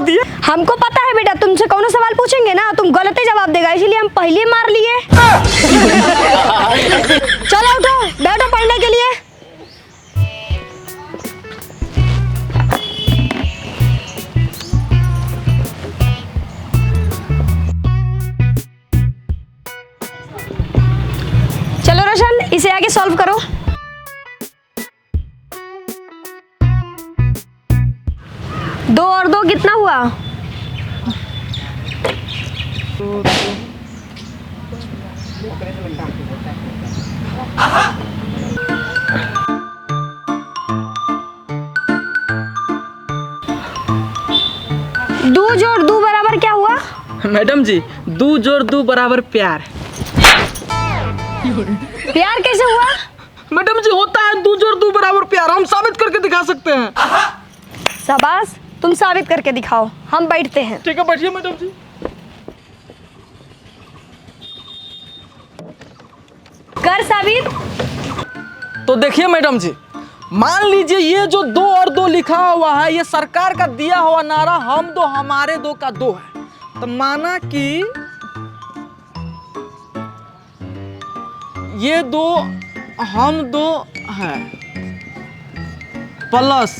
दिए। हमको पता है बेटा, तुमसे कौन सवाल पूछेंगे ना तुम गलत ही जवाब देगा, इसीलिए हम पहले मार लिए। चलो उठो, बैठो पढ़ने के लिए। चलो रोशन, इसे आगे सॉल्व करो। दो और दो कितना हुआ? दो जोड़ दो बराबर क्या हुआ? मैडम जी, 2 जोड़ 2 बराबर प्यार। प्यार कैसे हुआ? मैडम जी, होता है 2 जोड़ 2 बराबर प्यार, हम साबित करके दिखा सकते हैं। शाबाश, तुम साबित करके दिखाओ, हम बैठते हैं। ठीक है, बैठिए मैडम जी। कर साबित। तो देखिए मैडम जी, मान लीजिए ये जो 2 और 2 लिखा हुआ है, ये सरकार का दिया हुआ नारा हम दो हमारे दो का 2 है। तो माना कि ये 2 हम 2 है प्लस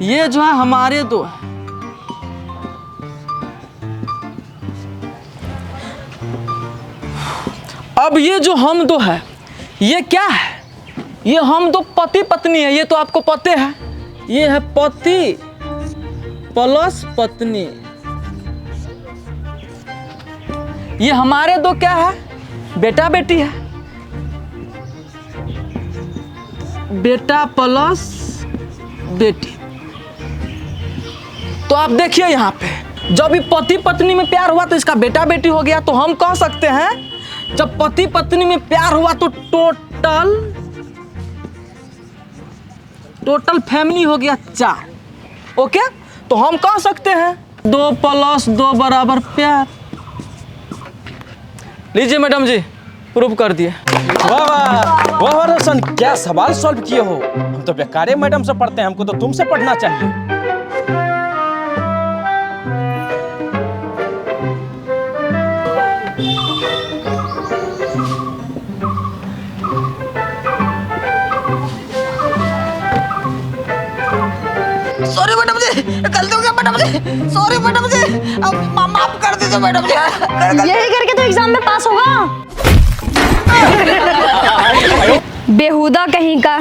ये जो है हमारे 2 है। अब ये जो हम 2 है ये क्या है? ये हम 2 पति पत्नी है, ये तो आपको पते है। ये है पति प्लस पत्नी। ये हमारे 2 क्या है? बेटा बेटी है। बेटा प्लस बेटी। तो आप देखिए यहाँ पे, जब ये पति पत्नी में प्यार हुआ तो इसका बेटा बेटी हो गया। तो हम कह सकते हैं जब पति पत्नी में प्यार हुआ तो टोटल फैमिली हो गया 4। ओके, तो हम कह सकते हैं 2 + 2 बराबर प्यार। लीजिए मैडम जी, प्रूफ कर दिए। वाह वाह वाह रोशन, क्या सवाल सॉल्व किए हो। हम तो बेकारे मैडम से पढ़ते हैं, हमको तो तुमसे पढ़ना चाहिए। सॉरी मैडम जी, गलती हो गया मैडम जी। सॉरी मैडम जी, अब माफ कर दीजिए मैडम जी। यही करके तो एग्जाम में पास होगा। बेहुदा कहीं का,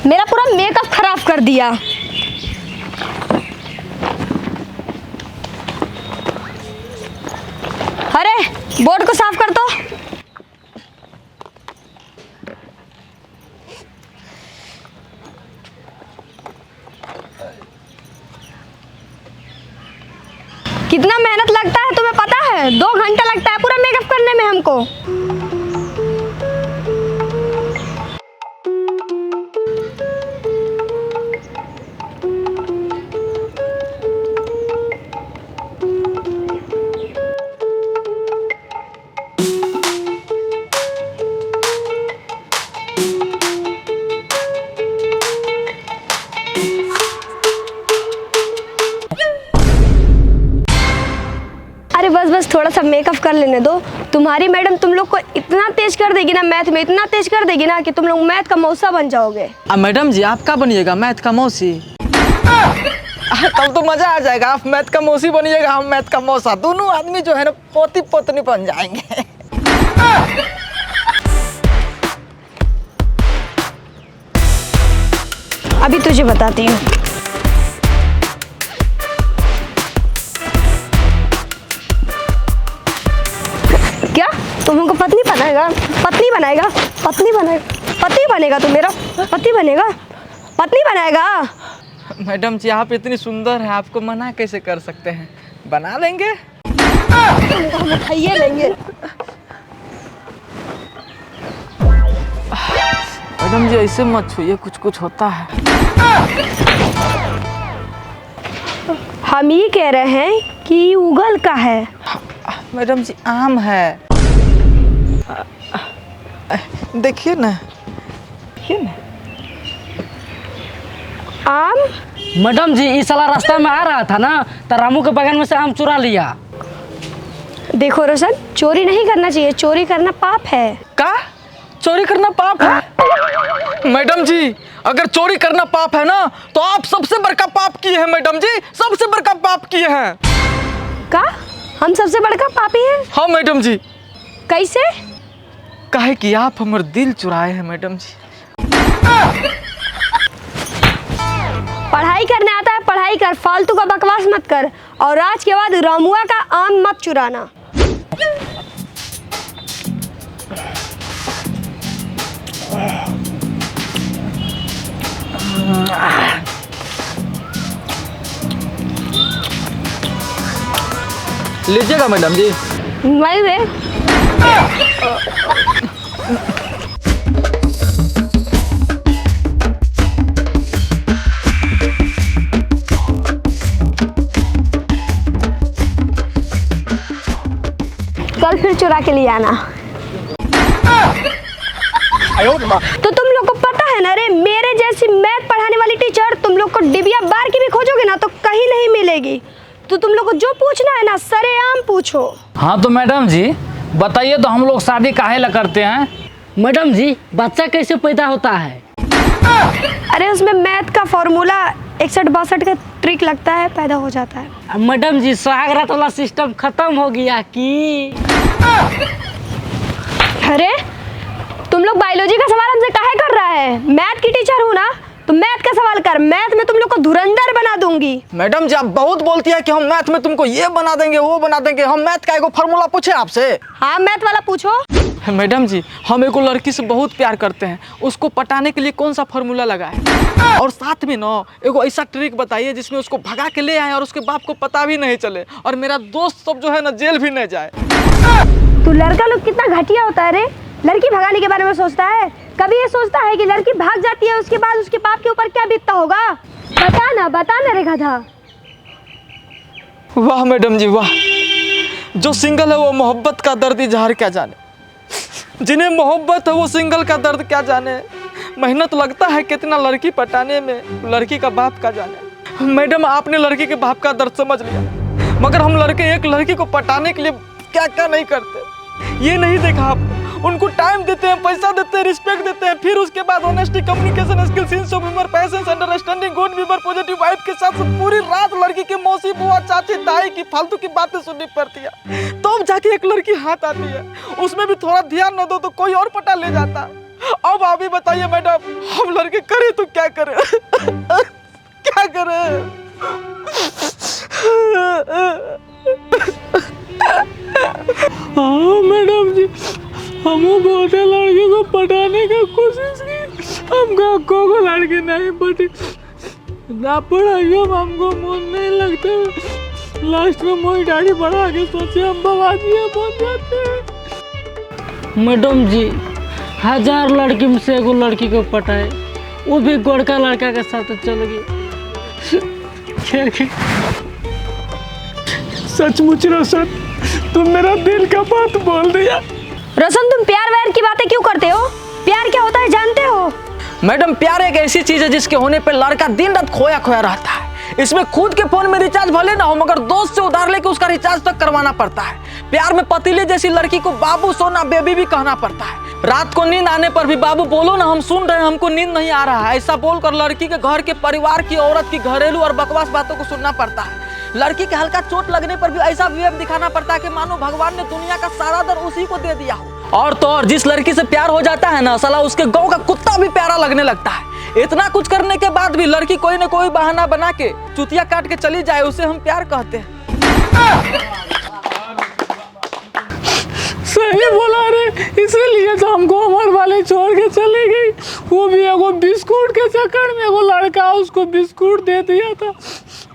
मेरा पूरा मेकअप खराब कर दिया। अरे बोर्ड को साफ कर दो। कितना मेहनत लगता है तुम्हें पता है? 2 घंटा लगता है पूरा मेकअप करने में हमको। अरे बस बस थोड़ा सा मेकअप कर लेने दो। तुम्हारी मैडम तुम लोग को इतना तेज कर देगी ना, मैथ में इतना तेज कर देगी ना कि तुम लोग मैथ का मौसा बन जाओगे। मैडम जी, आप क्या बनिएगा? मैथ का मौसी। तब तो मजा आ जाएगा। आप मैथ का मौसी बनिएगा, हम मैथ का मौसा, दोनों आदमी जो है ना पोती पोतनी बन जाएंगे। अभी तुझे बताती हूँ। क्या तुम हमको पत्नी बनाएगा? पत्नी बनाएगा? पत्नी बनाएगा? पति बनेगा? तू मेरा पति बनेगा? पत्नी बनाएगा? मैडम जी, आप इतनी सुंदर है, आपको मना कैसे कर सकते हैं? बना लेंगे। हम उठाइए लेंगे। मैडम जी, ऐसे मत छूइए, कुछ कुछ होता है। हम ये कह रहे हैं कि उगल का है। मैडम जी, आम है। देखिए ना, देखिए ना। आम? मैडम जी इस साला रास्ता में आ रहा था ना, तो रामू के बगल में से आम चुरा लिया। देखो रोशन, चोरी नहीं करना चाहिए, चोरी करना पाप है। का चोरी करना पाप है? मैडम जी अगर चोरी करना पाप है ना तो आप सबसे बड़का पाप किए हैं मैडम जी, सबसे बड़का पाप किए हैं। का हम सबसे बड़का पापी हैं? हाँ मैडम जी। कैसे? काहे कि आप हमारे दिल चुराए हैं मैडम जी। पढ़ाई करने आता है पढ़ाई कर, फालतू का बकवास मत कर। और आज के बाद रामुआ का आम मत चुराना। लीजिएगा मैडम जी। वही वे। कल फिर चुरा के लिए आना। तो तुम लोग को पता है ना रे, मेरे जैसी मैथ पढ़ाने वाली टीचर तुम लोग को डिबिया बार की भी खोजोगे ना तो कहीं नहीं मिलेगी। तो तुम लोग को जो पूछना है ना सरेआम पूछो। हाँ तो मैडम जी बताइए, तो हम लोग शादी काहे ला करते हैं? मैडम जी बच्चा कैसे पैदा होता है? अरे उसमें मैथ का फॉर्मूला 61-62 का ट्रिक लगता है, पैदा हो जाता है। मैडम जी सुहागरात वाला सिस्टम खत्म हो गया कि? अरे तुम लोग बायोलॉजी का सवाल हमसे काहे कर रहा है? मैथ की टीचर हूँ ना, तो मैथ का सवाल कर। मैथ में तुम लोग को धुरंधर बना दूंगी। मैडम जी आप बहुत बोलती है कि हम मैथ में तुमको ये बना देंगे वो बना देंगे। हम मैथ का एगो फार्मूला पूछे आपसे? हाँ मैथ वाला पूछो। मैडम जी हम एगो लड़की से बहुत प्यार करते हैं, उसको पटाने के लिए कौन सा फार्मूला लगाए? और साथ में ना एगो ऐसा ट्रिक बताइए जिसमें उसको भगा के ले आए और उसके बाप को पता भी नहीं चले और मेरा दोस्त सब जो है ना जेल भी नहीं जाए। तू लड़का लोग कितना घटिया होता है रे, लड़की भगाने के बारे में सोचता है। कभी ये सोचता है कि लड़की भाग जाती है उसके बाद उसके बाप के ऊपर क्या बीतता होगा? बता ना रे गधा। वाह मैडम जी वाह, जो सिंगल है वो मोहब्बत का दर्द इजहार क्या जाने, जिन्हें मोहब्बत है वो सिंगल का दर्द क्या जाने। मेहनत लगता है कितना लड़की पटाने में, लड़की का बाप का जाने। मैडम आपने लड़की के बाप का दर्द समझ लिया, मगर हम लड़के एक लड़की को पटाने के लिए क्या क्या नहीं करते ये नहीं देखा आप। उनको टाइम देते हैं, पैसा देते हैं, रिस्पेक्ट देते हैं, फिर उसके बाद honesty, communication skill, sense of humour, patience, understanding, good viewer, positive vibe के साथ पूरी रात लड़की के मौसी बुआ चाची दाई की फालतू की बातें सुननी पड़ती है। तो जाके एक लड़की हाथ आती है, उसमें भी थोड़ा ध्यान न दो तो कोई और पटा ले जाता। अब आप ही बताइए मैडम, हम लड़के करें तो क्या करें? क्या करें? हाँ मैडम जी हम बहुत लड़की को पटाने का कोशिश की, हमको को लड़के नहीं पटी, ना पढ़ाइयो हमको मन नहीं लगता। लास्ट में मोई गाड़ी बढ़ा के सोचे हम बवाजिया बन जाते हैं। मैडम जी 1000 लड़की में से एगो लड़की को पटाए, वो भी गोरका लड़का के साथ चल गई। सचमुच रोशन तुम मेरा दिल का बात बोल दिया। रोशन तुम प्यार व्यार की बातें क्यों करते हो? प्यार क्या होता है जानते हो? मैडम प्यार एक ऐसी चीज है जिसके होने पे लड़का दिन रात खोया खोया रहता है। इसमें खुद के फोन में रिचार्ज भले ना हो मगर दोस्त से उधार लेके उसका रिचार्ज तक करवाना पड़ता है। प्यार में पतीले जैसी लड़की को बाबू सोना बेबी भी कहना पड़ता है। रात को नींद आने पर भी बाबू बोलो ना हम सुन रहे हैं, हमको नींद नहीं आ रहा है, ऐसा बोलकर लड़की के घर के परिवार की औरत की घरेलू और बकवास बातों को सुनना पड़ता है। लड़की के हल्का चोट लगने पर भी ऐसा वेब दिखाना पड़ता है कि मानो भगवान ने दुनिया का सारा दर्द उसी को दे दिया हो। और तो और जिस लड़की से प्यार हो जाता है ना साला उसके गांव का कुत्ता भी प्यारा लगने लगता है। इतना कुछ करने के बाद भी लड़की कोई न कोई बहाना बना के चुतिया काट के चली जाए, उसे हम प्यार कहते हैं। सही बोला रे, इसलिए तो हमको हमारे वाले छोड़ के चली गई। वो भी एगो बिस्कुट के चक्कर में, एगो लड़का उसको बिस्कुट दे दिया था,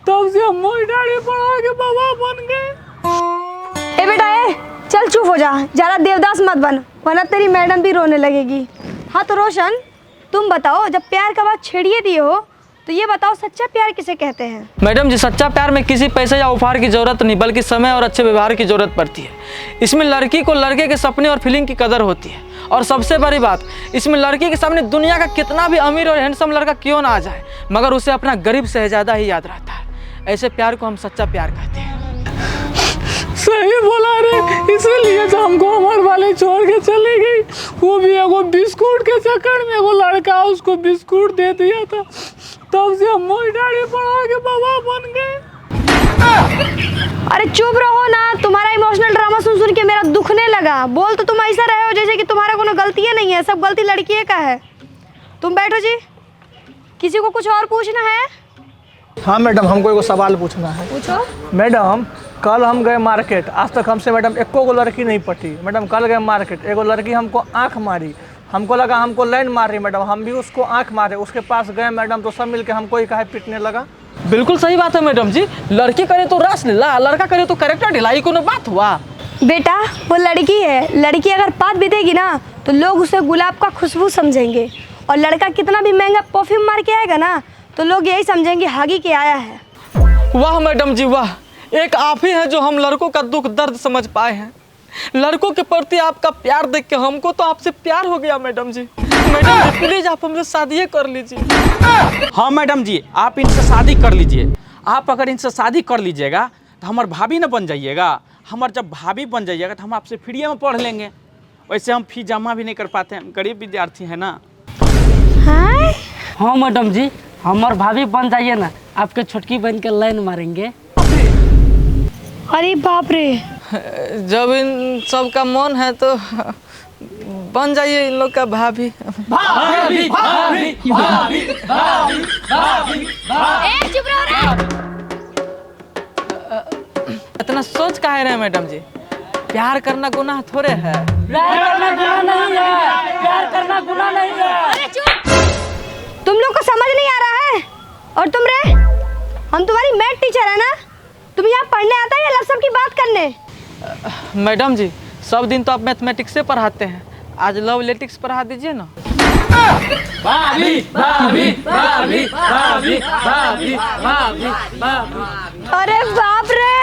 तब से हम मोई दाढ़ी बढ़ा के बाबा बन गए। ए बेटा ए, चल चुप हो जा, ज़्यादा देवदास मत बन वरना तेरी मैडम भी रोने लगेगी। हाँ तो रोशन तुम बताओ, जब प्यार का बात छेड़िए दिए हो तो ये बताओ सच्चा प्यार किसे कहते हैं? मैडम जी, सच्चा प्यार में किसी पैसे या उपहार की ज़रूरत नहीं, बल्कि समय और अच्छे व्यवहार की ज़रूरत पड़ती है। इसमें लड़की को लड़के के सपने और फीलिंग की कदर होती है। और सबसे बड़ी बात, इसमें लड़की के सामने दुनिया का कितना भी अमीर और हैंडसम लड़का क्यों ना आ जाए, मगर उसे अपना गरीब शहजादा ही याद रहता है। ऐसे प्यार को हम सच्चा प्यार कहते हैं। सही बोला रे, इसलिए तो हमको हमारे वाले छोड़ के चली गई। वो भी एगो बिस्कुट के चक्कर में, एगो लड़का उसको बिस्कुट दे दिया था, तब से हम मोई दाढ़ी बढ़ा के बाबा बन गए। अरे चुप रहो ना, तुम्हारा इमोशनल ड्रामा सुन सुन के मेरा दुखने लगा। बोल तो तुम ऐसा रहे हो जैसे कि तुम्हारा कोनो गलती नहीं है, सब गलती लड़की का है। तुम बैठो जी, किसी को कुछ और पूछना है? हाँ मैडम, हमको एगो सवाल पूछना है। पूछो। मैडम, कल हम गए मार्केट, आज तक हमसे मैडम एको गो लड़की नहीं पटी। मैडम कल गए मार्केट, एगो लड़की हमको आंख मारी, हमको लगा हमको लाइन मार रही मैडम, हम भी उसको आंख मारे, उसके पास गए मैडम तो सब मिलके हमको ही काहे पीटने लगा। बिल्कुल सही बात है मैडम जी, लड़की करे तो रस लीला, लड़का करे तो कैरेक्टर ढिलाई, कोनो बात हुआ। बेटा वो लड़की है, लड़की अगर पात बीतेगी ना तो लोग उसे गुलाब का खुशबू समझेंगे, और लड़का कितना भी महंगा परफ्यूम मार के आएगा ना तो लोग यही समझेंगे हागी के आया है। वाह मैडम जी वाह, एक आप ही हैं जो हम लड़कों का दुख दर्द समझ पाए हैं। लड़कों के प्रति आपका प्यार देख के हमको तो आपसे प्यार हो गया madam ji. Madam ji please आप हमसे शादी कर लीजिए। हाँ मैडम जी, आप इनसे शादी कर लीजिए। आप अगर इनसे शादी कर लीजिएगा तो हमारे भाभी ना बन जाइएगा। हमारे जब भाभी बन जाइएगा तो हम आपसे फ्री में पढ़ लेंगे। वैसे हम फी जमा भी नहीं कर पाते हैं, गरीब विद्यार्थी है ना। हाँ? हाँ मैडम जी, हमार भाभी बन जाइए ना, आपके छुटकी बन के लाइन मारेंगे। अरे बाप रे, जब इन सब का मन है तो बन जाइए इन लोग का भाभी। ए चुप रहो रे। इतना सोच काहे रहे मैडम जी, प्यार करना गुनाह थोड़े है। प्यार करना गुनाह नहीं है, प्यार करना गुनाह नहीं है। अरे चुप, तुम लोग को समझ नहीं आ रहा है? और तुम रे, हम तुम्हारी मैथ टीचर है ना, तुम यहाँ पढ़ने आता है या लफ्ज़ की बात करने? मैडम जी सब दिन तो आप मैथमेटिक्स से पढ़ाते हैं, आज लव लेटिक्स पढ़ा दीजिए ना। भाभी भाभी भाभी भाभी भाभी भाभी भाभी। अरे बाप रे,